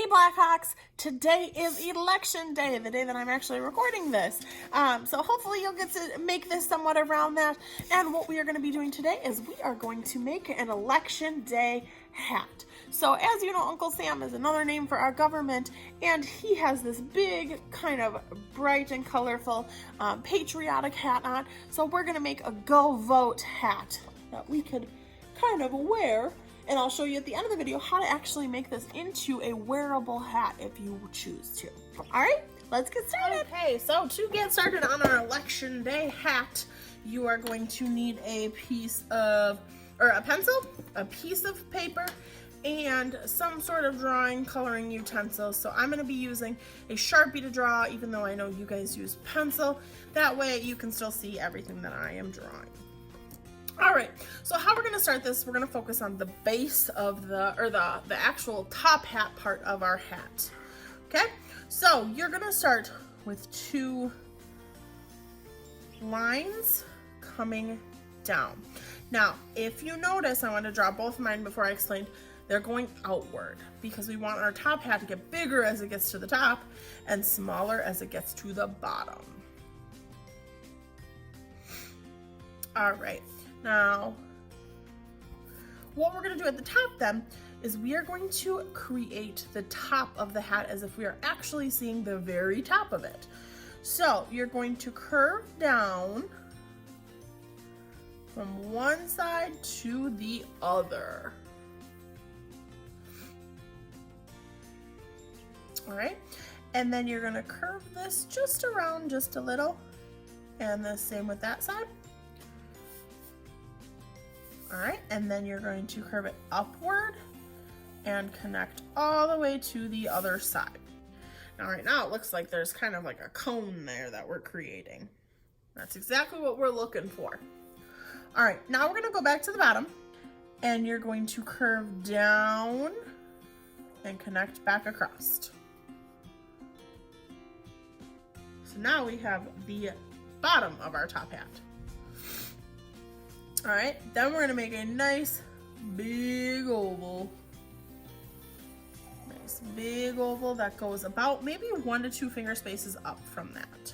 Blackhawks, today is election day, the day that I'm actually recording this. So hopefully you'll get to make this somewhat around that. And what we are going to be doing today is we are going to make an election day hat. So as you know, Uncle Sam is another name for our government, and he has this big, kind of bright and colorful patriotic hat on. So we're going to make a Go Vote hat that we could kind of wear. And I'll show you at the end of the video how to actually make this into a wearable hat if you choose to. All right, let's get started. Okay, so to get started on our election day hat, you are going to need a pencil, a piece of paper, and some sort of drawing coloring utensil. So I'm going to be using a Sharpie to draw, even though I know you guys use pencil. That way you can still see everything that I am drawing. All right, so how we're gonna start this, we're gonna focus on the base of the actual top hat part of our hat. Okay, so you're gonna start with two lines coming down. Now, if you notice, I want to draw both of mine before I explain, they're going outward because we want our top hat to get bigger as it gets to the top and smaller as it gets to the bottom. All right. Now, what we're going to do at the top then is we are going to create the top of the hat as if we are actually seeing the very top of it. So you're going to curve down from one side to the other. All right, and then you're going to curve this just around just a little, and the same with that side. All right, and then you're going to curve it upward and connect all the way to the other side. Now, right now it looks like there's kind of like a cone there that we're creating. That's exactly what we're looking for. All right, now we're gonna go back to the bottom and you're going to curve down and connect back across. So now we have the bottom of our top hat. All right, then we're gonna make a nice big oval. Nice big oval that goes about maybe 1 to 2 finger spaces up from that.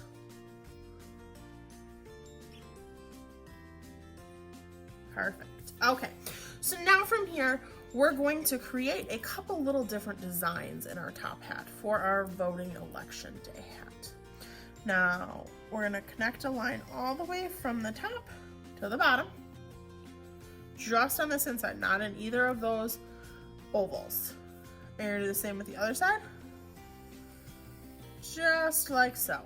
Perfect. Okay, so now from here, we're going to create a couple little different designs in our top hat for our voting election day hat. Now, we're gonna connect a line all the way from the top to the bottom. Just on this inside, not in either of those ovals. And you're gonna do the same with the other side. Just like so.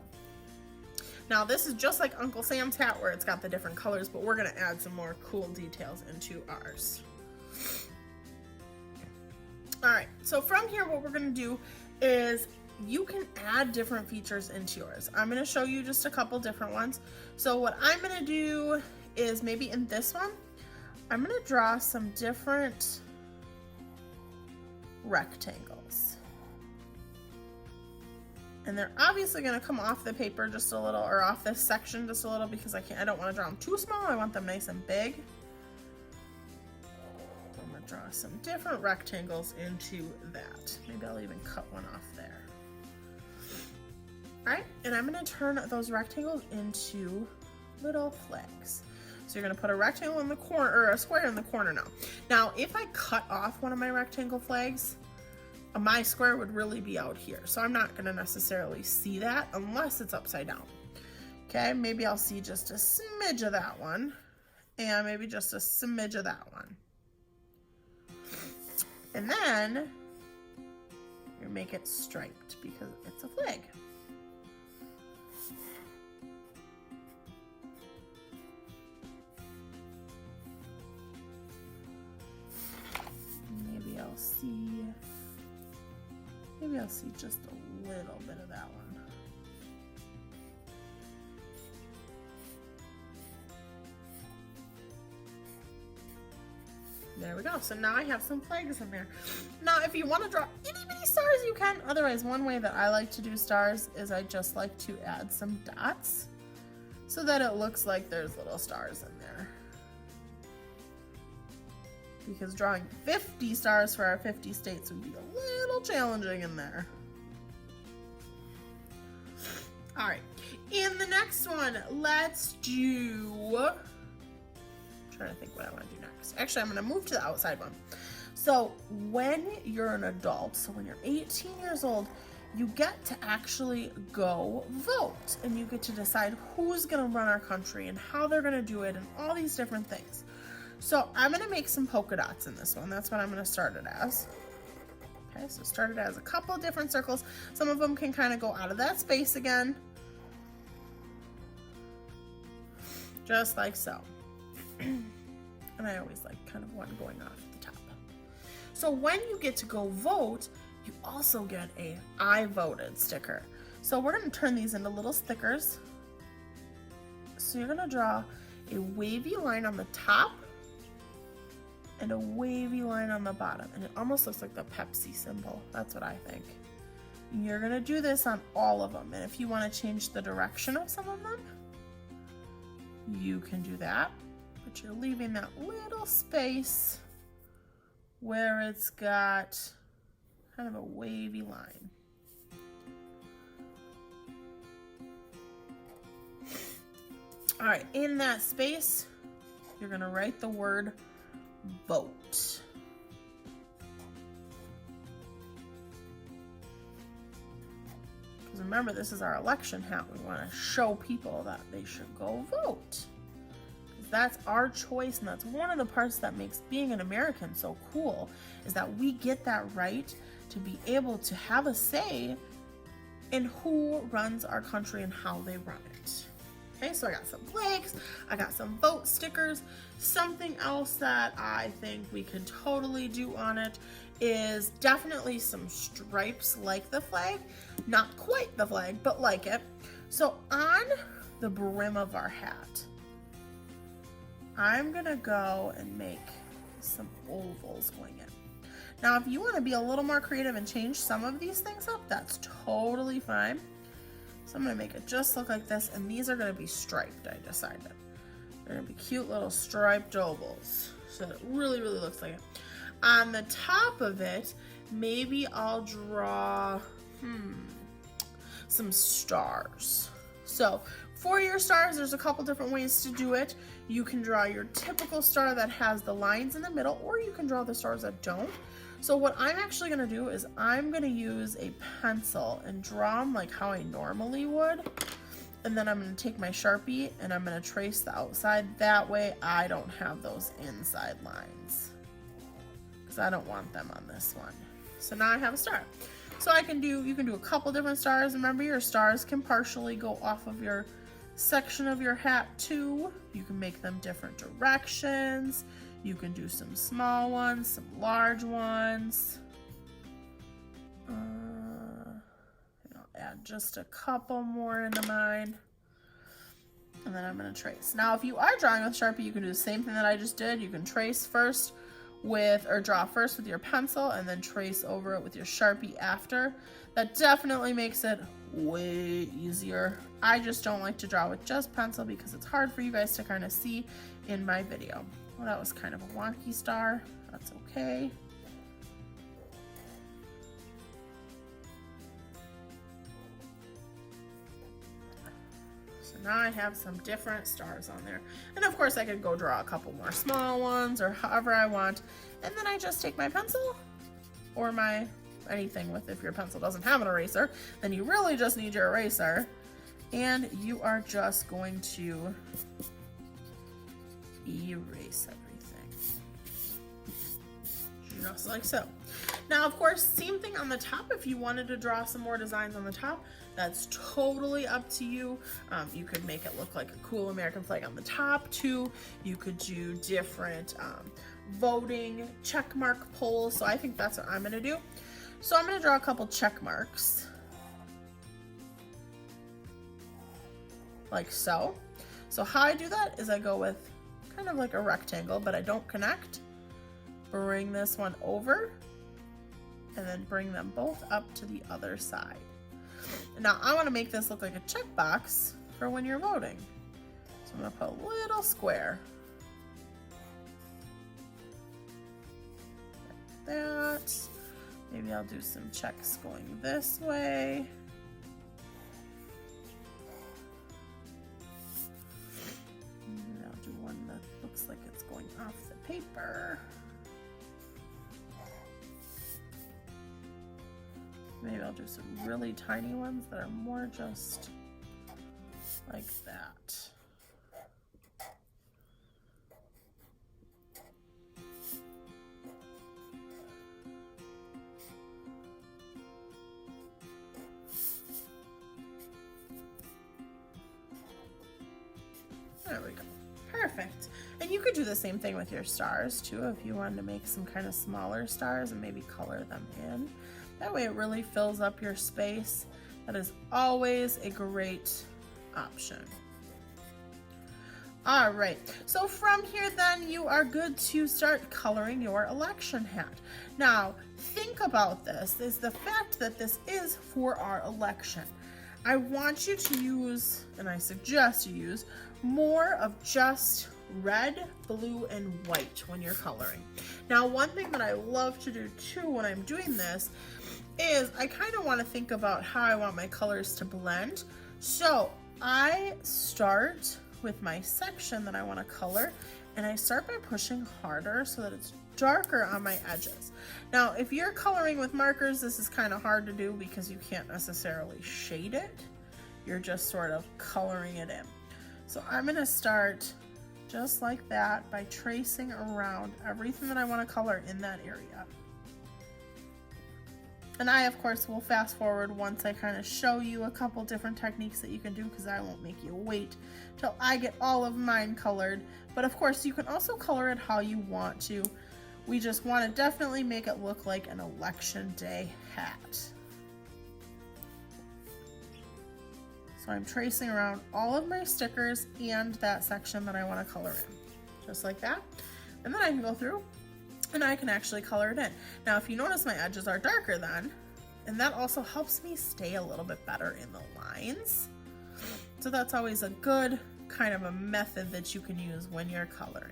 Now this is just like Uncle Sam's hat where it's got the different colors, but we're gonna add some more cool details into ours. All right, so from here what we're gonna do is you can add different features into yours. I'm gonna show you just a couple different ones. So what I'm gonna do is maybe in this one, I'm gonna draw some different rectangles. And they're obviously gonna come off the paper just a little, or off this section just a little, because I don't wanna draw them too small, I want them nice and big. I'm gonna draw some different rectangles into that. Maybe I'll even cut one off there. All right, and I'm gonna turn those rectangles into little flags. So you're gonna put a rectangle in the corner, or a square in the corner now. Now, if I cut off one of my rectangle flags, my square would really be out here. So I'm not gonna necessarily see that unless it's upside down. Okay, maybe I'll see just a smidge of that one, and maybe just a smidge of that one. And then you make it striped because it's a flag. Maybe I'll see just a little bit of that one. There we go. So now I have some flags in there. Now, if you want to draw itty bitty stars, you can. Otherwise, one way that I like to do stars is I just like to add some dots so that it looks like there's little stars in there. because drawing 50 stars for our 50 states would be a little challenging in there. All right, in the next one, let's do, I'm trying to think what I want to do next. Actually, I'm going to move to the outside one. So when you're an adult, so when you're 18 years old, you get to actually go vote, and you get to decide who's going to run our country and how they're going to do it and all these different things. So I'm going to make some polka dots in this one. That's what I'm going to start it as. Okay, so start it as a couple different circles. Some of them can kind of go out of that space again. Just like so. And I always like kind of one going off at the top. So when you get to go vote, you also get a I voted sticker. So we're going to turn these into little stickers. So you're going to draw a wavy line on the top and a wavy line on the bottom, and it almost looks like the Pepsi symbol. That's what I think. You're gonna do this on all of them, and if you want to change the direction of some of them, you can do that, but you're leaving that little space where it's got kind of a wavy line. All right, in that space, you're gonna write the word vote. Because remember, this is our election hat. We want to show people that they should go vote. Because that's our choice, and that's one of the parts that makes being an American so cool, is that we get that right to be able to have a say in who runs our country and how they run it. Okay, so I got some flags, I got some vote stickers. Something else that I think we could totally do on it is definitely some stripes like the flag. Not quite the flag, but like it. So on the brim of our hat, I'm gonna go and make some ovals going in. Now, if you wanna be a little more creative and change some of these things up, that's totally fine. So I'm gonna make it just look like this, and these are gonna be striped, I decided. They're gonna be cute little striped ovals, so it really, really looks like it. On the top of it, maybe I'll draw, some stars. So for your stars, there's a couple different ways to do it. You can draw your typical star that has the lines in the middle, or you can draw the stars that don't. So what I'm actually gonna do is I'm gonna use a pencil and draw them like how I normally would. And then I'm gonna take my Sharpie and I'm gonna trace the outside. That way I don't have those inside lines, because I don't want them on this one. So now I have a star. So you can do a couple different stars. Remember, your stars can partially go off of your section of your hat too. You can make them different directions. You can do some small ones, some large ones. I'll add just a couple more into mine. And then I'm gonna trace. Now, if you are drawing with Sharpie, you can do the same thing that I just did. You can trace first or draw first with your pencil and then trace over it with your Sharpie after. That definitely makes it way easier. I just don't like to draw with just pencil because it's hard for you guys to kind of see in my video. Well, that was kind of a wonky star. That's okay. So now I have some different stars on there. And of course I could go draw a couple more small ones or however I want. And then I just take my pencil or anything with, if your pencil doesn't have an eraser, then you really just need your eraser. And you are just going to erase everything. Just like so. Now, of course, same thing on the top. If you wanted to draw some more designs on the top, that's totally up to you. You could make it look like a cool American flag on the top too. You could do different voting checkmark polls. So I think that's what I'm gonna do. So I'm gonna draw a couple check marks. Like so. So how I do that is I go with kind of like a rectangle, but I don't connect. Bring this one over and then bring them both up to the other side. Now I want to make this look like a checkbox for when you're voting. So I'm going to put a little square. that. Maybe I'll do some checks going this way. And I'll do one that looks like it's going off the paper. Maybe I'll do some really tiny ones that are more just like that. There we go. Perfect. And you could do the same thing with your stars too if you wanted to make some kind of smaller stars and maybe color them in. That way it really fills up your space. That is always a great option. All right, so from here then you are good to start coloring your election hat. Now, think about this, is the fact that this is for our election. I want you to use, and I suggest you use, more of just red, blue, and white when you're coloring. Now, one thing that I love to do too when I'm doing this is I kind of want to think about how I want my colors to blend. So I start with my section that I want to color, and I start by pushing harder so that it's darker on my edges. Now, if you're coloring with markers, this is kind of hard to do because you can't necessarily shade it. You're just sort of coloring it in. So I'm going to start just like that by tracing around everything that I want to color in that area. And I, of course, will fast forward once I kind of show you a couple different techniques that you can do, because I won't make you wait till I get all of mine colored. But of course, you can also color it how you want to. We just want to definitely make it look like an election day hat. So I'm tracing around all of my stickers and that section that I want to color in, just like that. And then I can go through and I can actually color it in. Now, if you notice, my edges are darker then, and that also helps me stay a little bit better in the lines. So that's always a good kind of a method that you can use when you're coloring.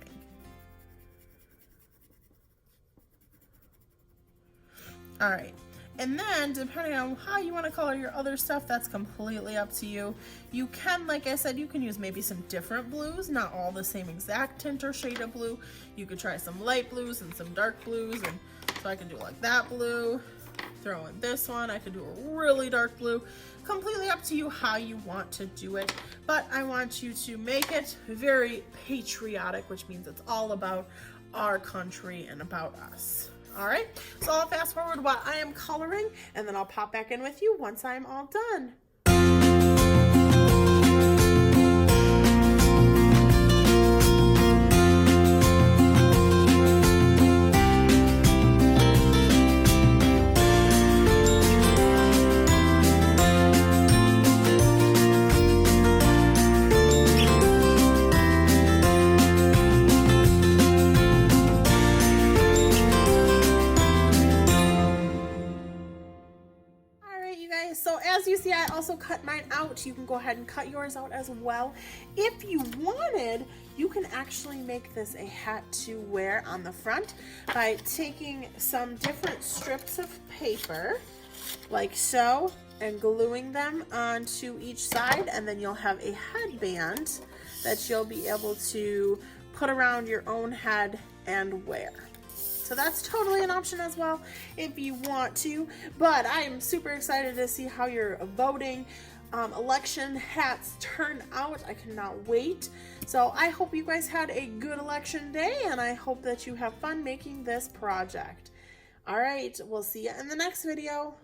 All right. And then, depending on how you want to color your other stuff, that's completely up to you. You can, like I said, you can use maybe some different blues, not all the same exact tint or shade of blue. You could try some light blues and some dark blues, and so I can do like that blue, throw in this one, I could do a really dark blue. Completely up to you how you want to do it, but I want you to make it very patriotic, which means it's all about our country and about us. All right, so I'll fast forward while I am coloring, and then I'll pop back in with you once I'm all done. So as you see, I also cut mine out. You can go ahead and cut yours out as well. If you wanted, you can actually make this a hat to wear on the front by taking some different strips of paper, like so, and gluing them onto each side, and then you'll have a headband that you'll be able to put around your own head and wear. So that's totally an option as well if you want to, but I am super excited to see how your voting election hats turn out. I cannot wait. So I hope you guys had a good election day, and I hope that you have fun making this project. All right, we'll see you in the next video.